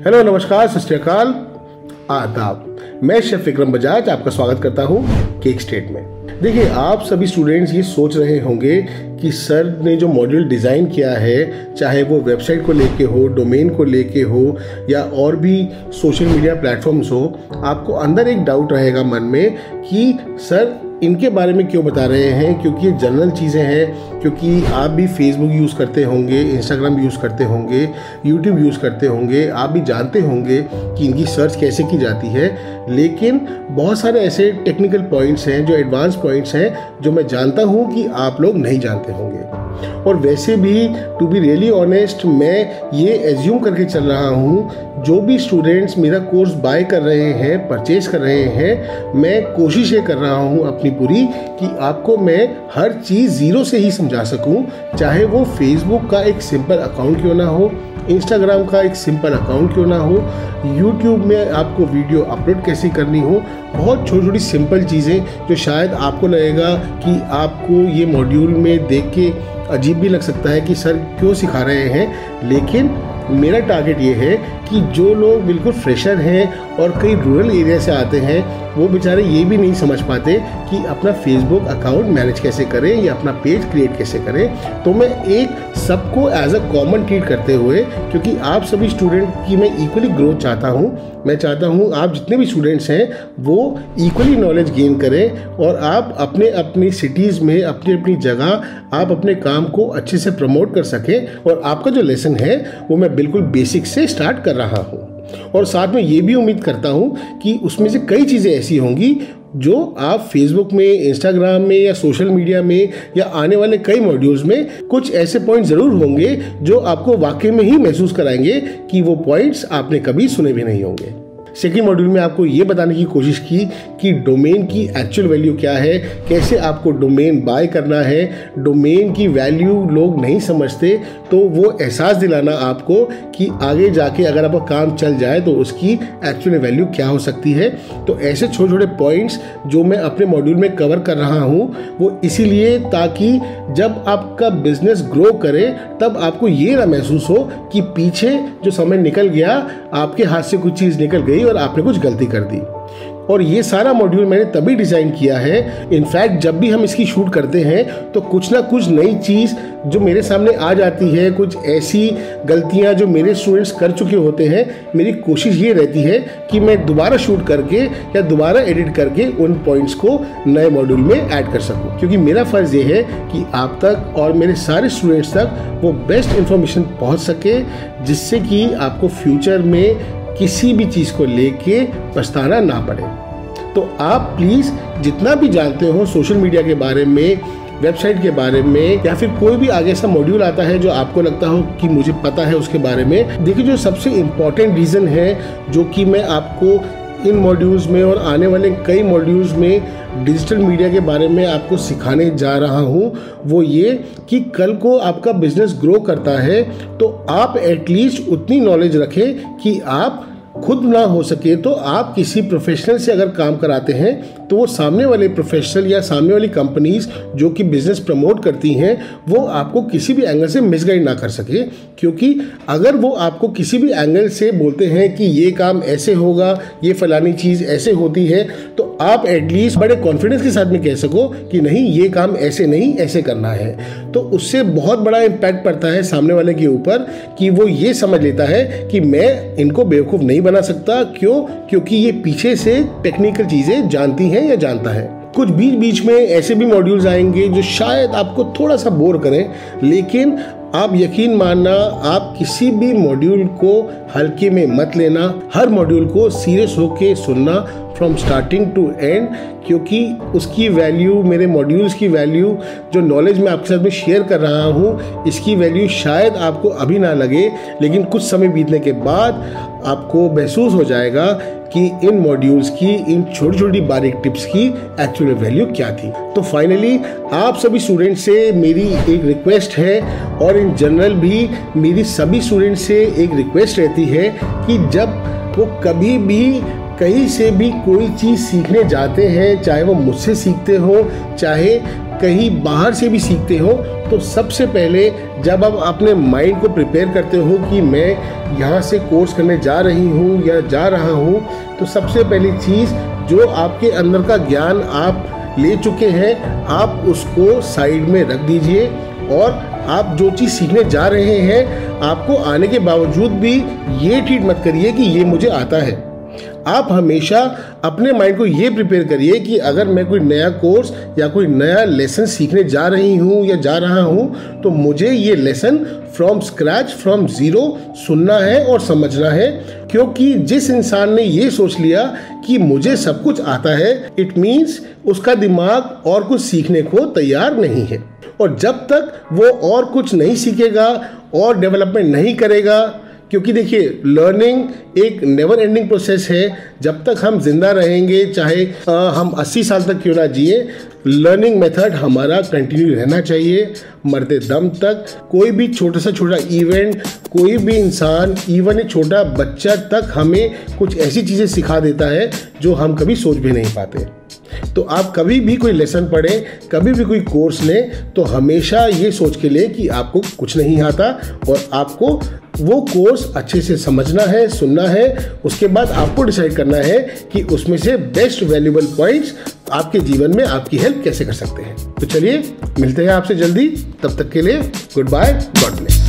Hello, नमस्कार, सत श्री अकाल, आदाब। मैं शेफ विक्रम बजाज आपका स्वागत करता हूं केक स्टेट में। देखिए, आप सभी स्टूडेंट्स ये सोच रहे होंगे कि सर ने जो मॉड्यूल डिज़ाइन किया है, चाहे वो वेबसाइट को लेके हो, डोमेन को लेके हो या और भी सोशल मीडिया प्लेटफॉर्म्स हो, आपको अंदर एक डाउट रहेगा मन में कि सर इनके बारे में क्यों बता रहे हैं, क्योंकि ये जनरल चीज़ें हैं। क्योंकि आप भी फेसबुक यूज़ करते होंगे, इंस्टाग्राम यूज़ करते होंगे, यूट्यूब यूज़ करते होंगे, आप भी जानते होंगे कि इनकी सर्च कैसे की जाती है। लेकिन बहुत सारे ऐसे टेक्निकल पॉइंट्स हैं, जो एडवांस पॉइंट्स हैं, जो मैं जानता हूं कि आप लोग नहीं जानते होंगे। और वैसे भी टू बी रियली ऑनेस्ट, मैं ये एज्यूम करके चल रहा हूँ, जो भी स्टूडेंट्स मेरा कोर्स बाय कर रहे हैं, परचेज कर रहे हैं, मैं कोशिश ये कर रहा हूँ अपनी पूरी कि आपको मैं हर चीज़ ज़ीरो से ही समझा सकूँ। चाहे वो फेसबुक का एक सिंपल अकाउंट क्यों ना हो, इंस्टाग्राम का एक सिंपल अकाउंट क्यों ना हो, यूट्यूब में आपको वीडियो अपलोड कैसे करनी हो, बहुत छोटी छोटी सिंपल चीज़ें जो शायद आपको लगेगा कि आपको ये मॉड्यूल में देख के अजीब भी लग सकता है कि सर क्यों सिखा रहे हैं। लेकिन मेरा टारगेट ये है कि जो लोग बिल्कुल फ्रेशर हैं और कई रूरल एरिया से आते हैं, वो बेचारे ये भी नहीं समझ पाते कि अपना फेसबुक अकाउंट मैनेज कैसे करें या अपना पेज क्रिएट कैसे करें। तो मैं एक सबको एज अ कॉमन ट्रीट करते हुए, क्योंकि आप सभी स्टूडेंट की मैं इक्वली ग्रोथ चाहता हूँ, मैं चाहता हूँ आप जितने भी स्टूडेंट्स हैं वो इक्वली नॉलेज गेन करें और आप अपने अपनी सिटीज़ में, अपनी अपनी जगह आप अपने काम को अच्छे से प्रमोट कर सकें। और आपका जो लेसन है वो मैं बिल्कुल बेसिक से स्टार्ट कर रहा हूँ। और साथ में ये भी उम्मीद करता हूँ कि उसमें से कई चीज़ें ऐसी होंगी जो आप फेसबुक में, इंस्टाग्राम में या सोशल मीडिया में या आने वाले कई मॉड्यूल्स में कुछ ऐसे पॉइंट ज़रूर होंगे जो आपको वाकई में ही महसूस कराएंगे कि वो पॉइंट्स आपने कभी सुने भी नहीं होंगे। सेकेंड मॉड्यूल में आपको ये बताने की कोशिश की कि डोमेन की एक्चुअल वैल्यू क्या है, कैसे आपको डोमेन बाय करना है। डोमेन की वैल्यू लोग नहीं समझते, तो वो एहसास दिलाना आपको कि आगे जाके अगर आपका काम चल जाए तो उसकी एक्चुअल वैल्यू क्या हो सकती है। तो ऐसे छोटे छोटे पॉइंट्स जो मैं अपने मॉड्यूल में कवर कर रहा हूँ, वो इसीलिए ताकि जब आपका बिजनेस ग्रो करे तब आपको ये ना महसूस हो कि पीछे जो समय निकल गया, आपके हाथ से कुछ चीज़ निकल गई और आपने कुछ गलती कर दी। और ये सारा मॉड्यूल मैंने तभी डिज़ाइन किया है, इनफैक्ट जब भी हम इसकी शूट करते हैं तो कुछ ना कुछ नई चीज़ जो मेरे सामने आ जाती है, कुछ ऐसी गलतियां जो मेरे स्टूडेंट्स कर चुके होते हैं, मेरी कोशिश ये रहती है कि मैं दोबारा शूट करके या दोबारा एडिट करके उन पॉइंट्स को नए मॉड्यूल में ऐड कर सकूं। क्योंकि मेरा फ़र्ज़ ये है कि आप तक और मेरे सारे स्टूडेंट्स तक वो बेस्ट इन्फॉर्मेशन पहुँच सके, जिससे कि आपको फ्यूचर में किसी भी चीज़ को लेके पछताना ना पड़े। तो आप प्लीज़ जितना भी जानते हो सोशल मीडिया के बारे में, वेबसाइट के बारे में, या फिर कोई भी आगे सा मॉड्यूल आता है जो आपको लगता हो कि मुझे पता है उसके बारे में, देखिए जो सबसे इम्पॉर्टेंट रीज़न है जो कि मैं आपको इन मॉड्यूल्स में और आने वाले कई मॉड्यूल्स में डिजिटल मीडिया के बारे में आपको सिखाने जा रहा हूँ, वो ये कि कल को आपका बिजनेस ग्रो करता है तो आप एटलीस्ट उतनी नॉलेज रखें कि आप खुद ना हो सके तो आप किसी प्रोफेशनल से अगर काम कराते हैं तो वो सामने वाले प्रोफेशनल या सामने वाली कंपनीज जो कि बिजनेस प्रमोट करती हैं, वो आपको किसी भी एंगल से मिसगाइड ना कर सके। क्योंकि अगर वो आपको किसी भी एंगल से बोलते हैं कि ये काम ऐसे होगा, ये फलानी चीज़ ऐसे होती है, तो आप एटलीस्ट बड़े कॉन्फिडेंस के साथ में कह सको कि नहीं, ये काम ऐसे नहीं, ऐसे करना है। तो उससे बहुत बड़ा इम्पैक्ट पड़ता है सामने वाले के ऊपर कि वो ये समझ लेता है कि मैं इनको बेवकूफ़ नहीं बना सकता। क्यों? क्योंकि ये पीछे से टेक्निकल चीज़ें जानती हैं या जानता है। कुछ बीच बीच में ऐसे भी मॉड्यूल्स आएंगे जो शायद आपको थोड़ा सा बोर करें, लेकिन आप यकीन मानना, आप किसी भी मॉड्यूल को हल्के में मत लेना, हर मॉड्यूल को सीरियस होके सुनना फ्रॉम स्टार्टिंग टू एंड। क्योंकि उसकी वैल्यू, मेरे मॉड्यूल्स की वैल्यू, जो नॉलेज मैं आपके साथ में शेयर कर रहा हूँ, इसकी वैल्यू शायद आपको अभी ना लगे, लेकिन कुछ समय बीतने के बाद आपको महसूस हो जाएगा कि इन मॉड्यूल्स की, इन छोटी छोटी बारीक टिप्स की एक्चुअल वैल्यू क्या थी। तो फाइनली आप सभी स्टूडेंट से मेरी एक रिक्वेस्ट है, और इन जनरल भी मेरी सभी स्टूडेंट से एक रिक्वेस्ट रहती है कि जब वो कभी भी कहीं से भी कोई चीज़ सीखने जाते हैं, चाहे वो मुझसे सीखते हो, चाहे कहीं बाहर से भी सीखते हो, तो सबसे पहले जब आप अपने माइंड को प्रिपेयर करते हो कि मैं यहाँ से कोर्स करने जा रही हूँ या जा रहा हूँ, तो सबसे पहली चीज़ जो आपके अंदर का ज्ञान आप ले चुके हैं, आप उसको साइड में रख दीजिए और आप जो चीज़ सीखने जा रहे हैं, आपको आने के बावजूद भी ये ट्रीट मत करिए कि ये मुझे आता है। आप हमेशा अपने माइंड को ये प्रिपेयर करिए कि अगर मैं कोई नया कोर्स या कोई नया लेसन सीखने जा रही हूँ या जा रहा हूँ, तो मुझे ये lesson from scratch, from zero सुनना है और समझना है। क्योंकि जिस इंसान ने ये सोच लिया कि मुझे सब कुछ आता है, इट मीन्स उसका दिमाग और कुछ सीखने को तैयार नहीं है। और जब तक वो और कुछ नहीं सीखेगा और डेवलपमेंट नहीं करेगा, क्योंकि देखिए लर्निंग एक नेवर एंडिंग प्रोसेस है। जब तक हम जिंदा रहेंगे, चाहे हम 80 साल तक क्यों ना जिए, लर्निंग मेथड हमारा कंटिन्यू रहना चाहिए मरते दम तक। कोई भी छोटा से छोटा इवेंट, कोई भी इंसान, इवन एक छोटा बच्चा तक हमें कुछ ऐसी चीज़ें सिखा देता है जो हम कभी सोच भी नहीं पाते। तो आप कभी भी कोई लेसन पढ़ें, कभी भी कोई कोर्स लें, तो हमेशा ये सोच के लें कि आपको कुछ नहीं आता और आपको वो कोर्स अच्छे से समझना है, सुनना है। उसके बाद आपको डिसाइड करना है कि उसमें से बेस्ट वैल्यूएबल पॉइंट्स आपके जीवन में आपकी हेल्प कैसे कर सकते हैं। तो चलिए मिलते हैं आपसे जल्दी, तब तक के लिए गुड बाय, गॉड ब्लेस।